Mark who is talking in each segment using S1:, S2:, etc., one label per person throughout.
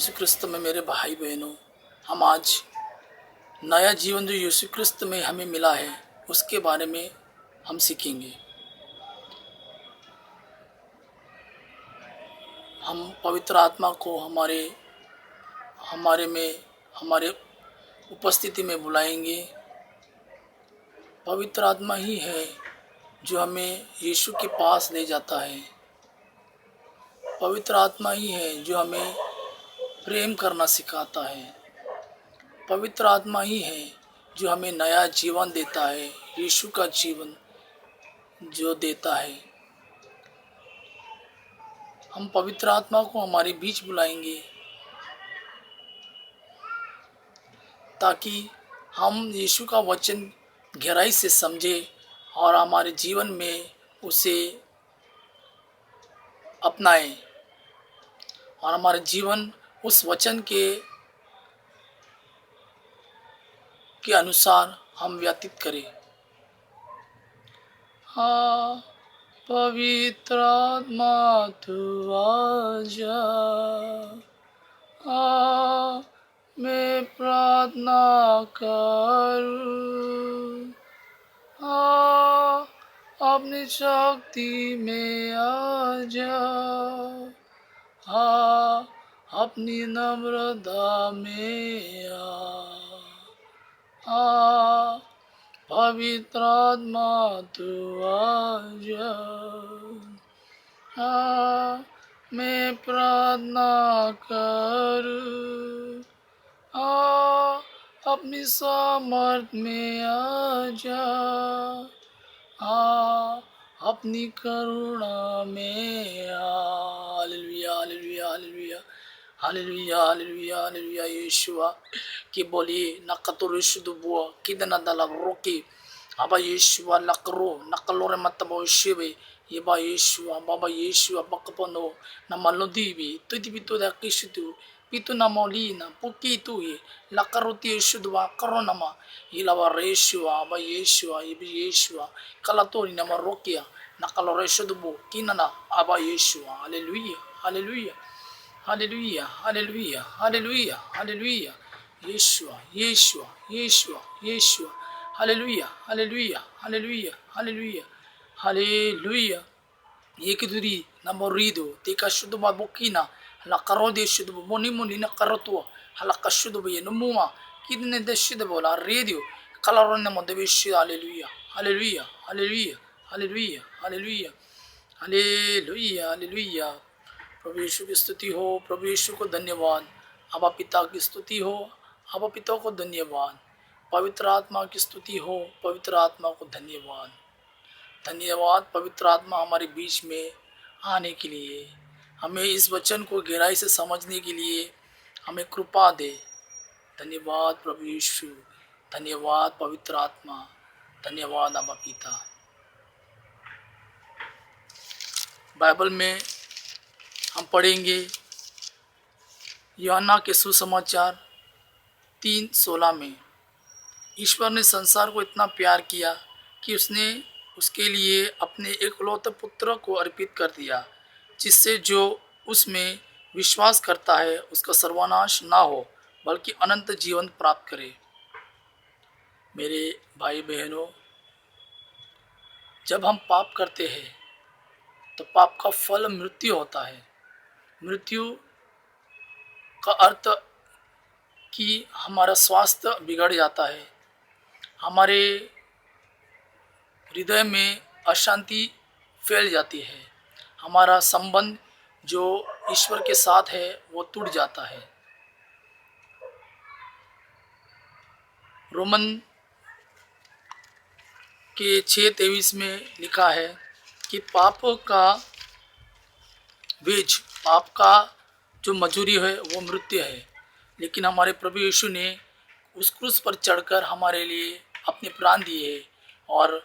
S1: यीशु क्रिस्त में मेरे भाई बहनों, हम आज नया जीवन जो यीशु क्रिस्त में हमें मिला है उसके बारे में हम सीखेंगे। हम पवित्र आत्मा को हमारे हमारे में हमारे उपस्थिति में बुलाएंगे। पवित्र आत्मा ही है जो हमें यीशु के पास ले जाता है। पवित्र आत्मा ही है जो हमें प्रेम करना सिखाता है। पवित्र आत्मा ही है जो हमें नया जीवन देता है, यीशु का जीवन जो देता है। हम पवित्र आत्मा को हमारे बीच बुलाएंगे ताकि हम यीशु का वचन गहराई से समझें और हमारे जीवन में उसे अपनाएं और हमारे जीवन उस वचन के अनुसार हम व्यतीत करें। हाँ, पवित्र आत्मा तू आजा, मैं प्रार्थना करूं। अपनी शक्ति में आजा, अपनी नम्रता में पवित्र आत्मा तू आजा, मैं प्रार्थना करूं। अपनी सामर्थ में आजा, अपनी करुणा में hallelujah hallelujah hallelujah hallelujah hallelujah hallelujah. Yeshua कि बोलिए नकतुर शुद्धुबुआ किदना दला रोकी अबा यीशुआ लकरो नकलोरे मतबो शिवे यबा यीशुआ बाबा यीशुआ बकपनो नमलोदीबी तुदिबी तो दाकिशुदु पितु namolina pukitu ye lakaruti yeshudwa koronama ilawa reshua ba yeshua ibi yeshua kalatori nama rokia nakaloreshudu kinana aba yeshua. Haleluya haleluya haleluya haleluya haleluya haleluya yeshua yeshua yeshua yeshua haleluya haleluya haleluya haleluya haleluya yekiduri namorido tika shuduma bokina la karode shudu moni moni na karotua hala kashudu be numuma kidne de shudu bola radio kalaron mo de bishi. Haleluya haleluya haleluya haleluya haleluya haleluya haleluya। प्रभु यीशु की स्तुति हो, प्रभु यीशु को धन्यवाद। अबा पिता की स्तुति हो, अबा पिता को धन्यवाद। पवित्र आत्मा की स्तुति हो, पवित्र आत्मा को धन्यवाद। धन्यवाद पवित्र आत्मा हमारे बीच में आने के लिए, हमें इस वचन को गहराई से समझने के लिए हमें कृपा दे। धन्यवाद प्रभु यीशु, धन्यवाद पवित्र आत्मा, धन्यवाद अबा पिता। बाइबल में हम पढ़ेंगे यूहन्ना के सुसमाचार 3:16 में, ईश्वर ने संसार को इतना प्यार किया कि उसने उसके लिए अपने एकलौते पुत्र को अर्पित कर दिया, जिससे जो उसमें विश्वास करता है उसका सर्वनाश ना हो बल्कि अनंत जीवन प्राप्त करे। मेरे भाई बहनों, जब हम पाप करते हैं तो पाप का फल मृत्यु होता है। मृत्यु का अर्थ कि हमारा स्वास्थ्य बिगड़ जाता है, हमारे हृदय में अशांति फैल जाती है, हमारा संबंध जो ईश्वर के साथ है वो टूट जाता है। रोमन के 6:23 में लिखा है कि पाप का बीज, पाप का जो मजूरी है वो मृत्यु है, लेकिन हमारे प्रभु यीशु ने उस क्रूस पर चढ़कर हमारे लिए अपने प्राण दिए और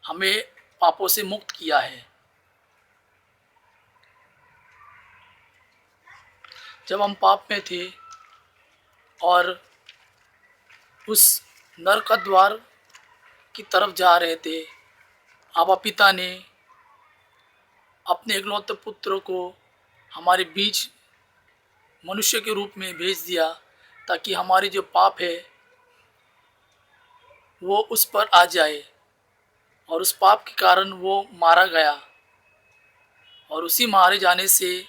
S1: हमें पापों से मुक्त किया है। जब हम पाप में थे और उस नरक का द्वार की तरफ जा रहे थे, आबा पिता ने अपने एकलौते पुत्र को हमारे बीच मनुष्य के रूप में भेज दिया ताकि हमारी जो पाप है वो उस पर आ जाए, और उस पाप के कारण वो मारा गया। और उसी मारे जाने से,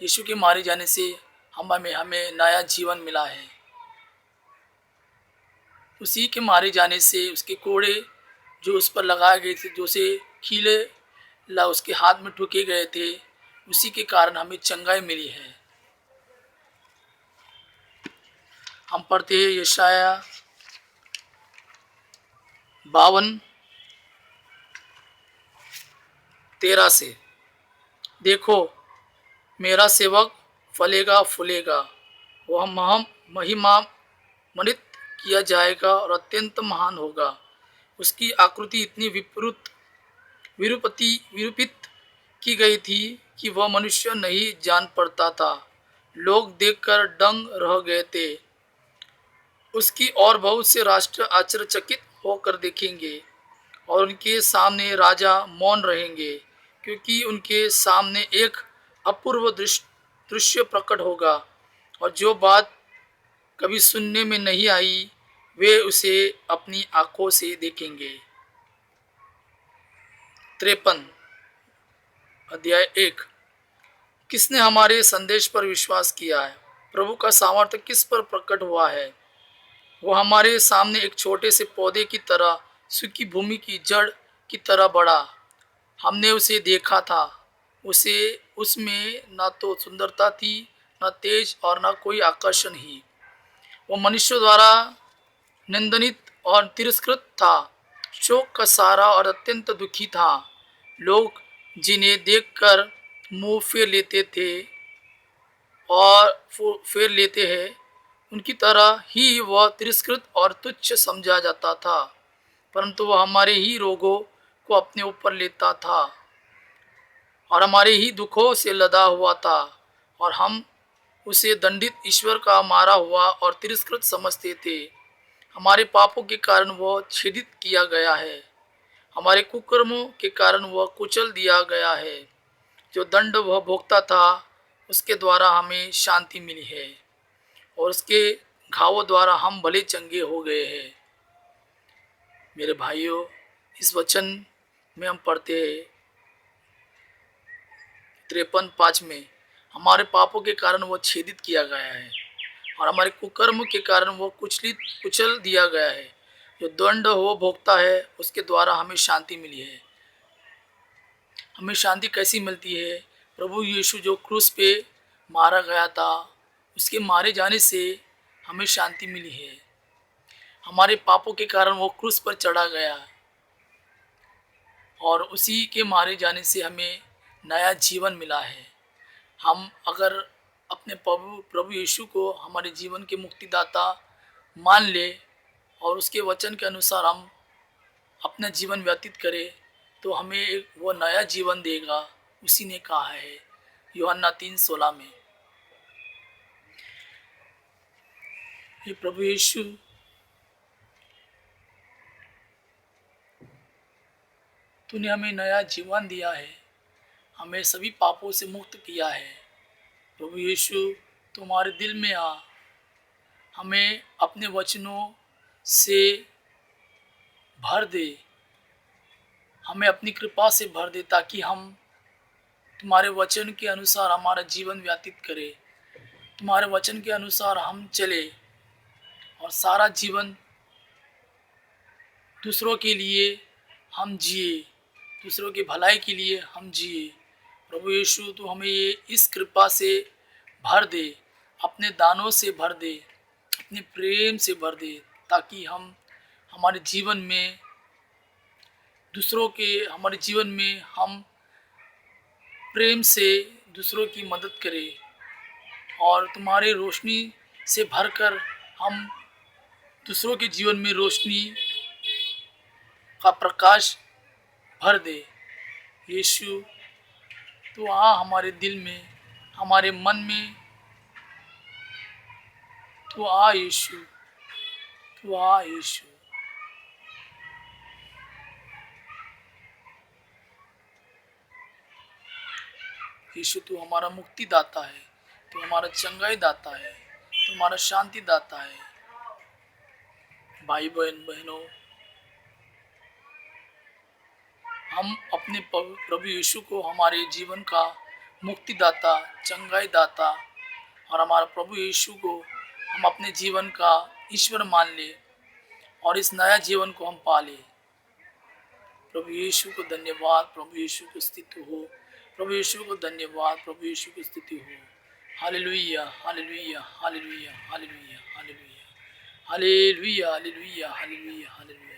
S1: यीशु के मारे जाने से हमें नया जीवन मिला है। उसी के मारे जाने से उसके कोड़े जो उस पर लगाए गए थे, जो से कीले ला उसके हाथ में ठुके गए थे, उसी के कारण हमें चंगाई मिली है। हम पढ़ते हैं यशाया 52:13 से, देखो मेरा सेवक फलेगा फूलेगा, वह महिमा मनित किया जाएगा और अत्यंत महान होगा। उसकी आकृति इतनी विरूपित की गई थी कि वह मनुष्य नहीं जान पड़ता था। लोग देखकर दंग रह गए थे। उसकी और बहुत से राष्ट्र आश्चर्यचकित होकर देखेंगे, और उनके सामने राजा मौन रहेंगे, क्योंकि उनके सामने एक अपूर्व दृश्य प्रकट होगा, और जो बात कभी सुनने में नहीं आई वे उसे अपनी आंखों से देखेंगे। 53 अध्याय 1। किसने हमारे संदेश पर विश्वास किया है? प्रभु का सामर्थ्य किस पर प्रकट हुआ है? वो हमारे सामने एक छोटे से पौधे की तरह, सूखी भूमि की जड़ की तरह बढ़ा। हमने उसे देखा था। उसमें न तो सुंदरता थी, न तेज और न कोई आकर्षण ही। वो मनुष्यों द्वारा निंदनित और तिरस्कृत था, शोक का सहारा और अत्यंत दुखी था। लोग जिन्हें देखकर मुंह फेर लेते थे और फेर लेते हैं, उनकी तरह ही वह तिरस्कृत और तुच्छ समझा जाता था, परंतु वह हमारे ही रोगों को अपने ऊपर लेता था और हमारे ही दुखों से लदा हुआ था, और हम उसे दंडित, ईश्वर का मारा हुआ और तिरस्कृत समझते थे। हमारे पापों के कारण वह छेदित किया गया है, हमारे कुकर्मों के कारण वह कुचल दिया गया है। जो दंड वह भोगता था, उसके द्वारा हमें शांति मिली है, और उसके घावों द्वारा हम भले चंगे हो गए हैं। मेरे भाइयों, इस वचन में हम पढ़ते हैं 53:5 में, हमारे पापों के कारण वह छेदित किया गया है और हमारे कुकर्म के कारण वह कुचल दिया गया है। जो दंड वो भोगता है, उसके द्वारा हमें शांति मिली है। हमें शांति कैसी मिलती है? प्रभु यीशु जो क्रूस पे मारा गया था, उसके मारे जाने से हमें शांति मिली है। हमारे पापों के कारण वो क्रूस पर चढ़ा गया, और उसी के मारे जाने से हमें नया जीवन मिला है। हम अगर अपने प्रभु यीशु को हमारे जीवन के मुक्तिदाता मान ले और उसके वचन के अनुसार हम अपना जीवन व्यतीत करें, तो हमें एक वो नया जीवन देगा। उसी ने कहा है यूहन्ना 3:16 में। ये प्रभु यीशु तूने हमें नया जीवन दिया है, हमें सभी पापों से मुक्त किया है। प्रभु यीशु तुम्हारे दिल में आ, हमें अपने वचनों से भर दे, हमें अपनी कृपा से भर दे, ताकि हम तुम्हारे वचन के अनुसार हमारा जीवन व्यतीत करें, तुम्हारे वचन के अनुसार हम चले और सारा जीवन दूसरों के लिए हम जिए, दूसरों की भलाई के लिए हम जिए। प्रभु यीशु तू हमें ये इस कृपा से भर दे, अपने दानों से भर दे, अपने प्रेम से भर दे, ताकि हम हमारे जीवन में हमारे जीवन में हम प्रेम से दूसरों की मदद करें, और तुम्हारे रोशनी से भरकर हम दूसरों के जीवन में रोशनी का प्रकाश भर दे। यीशु तू आ हमारे दिल में, हमारे मन में, तू आ यीशु, तू आ यीशु। यीशु तू हमारा मुक्तिदाता है, तू हमारा चंगाई दाता है, तू हमारा शांति दाता है। भाई बहनों, हम अपने प्रभु यीशु को हमारे जीवन का मुक्तिदाता, चंगाई दाता और हमारा प्रभु यीशु को हम अपने जीवन का ईश्वर मान ले और इस नया जीवन को हम पाले। प्रभु यीशु को धन्यवाद, प्रभु यीशु को स्तुति हो, प्रभु यीशु को धन्यवाद, प्रभु यीशु की स्तुति हो। Hallelujah, hallelujah, hallelujah, hallelujah, hallelujah, hallelujah, hallelujah, hallelujah, hallelujah.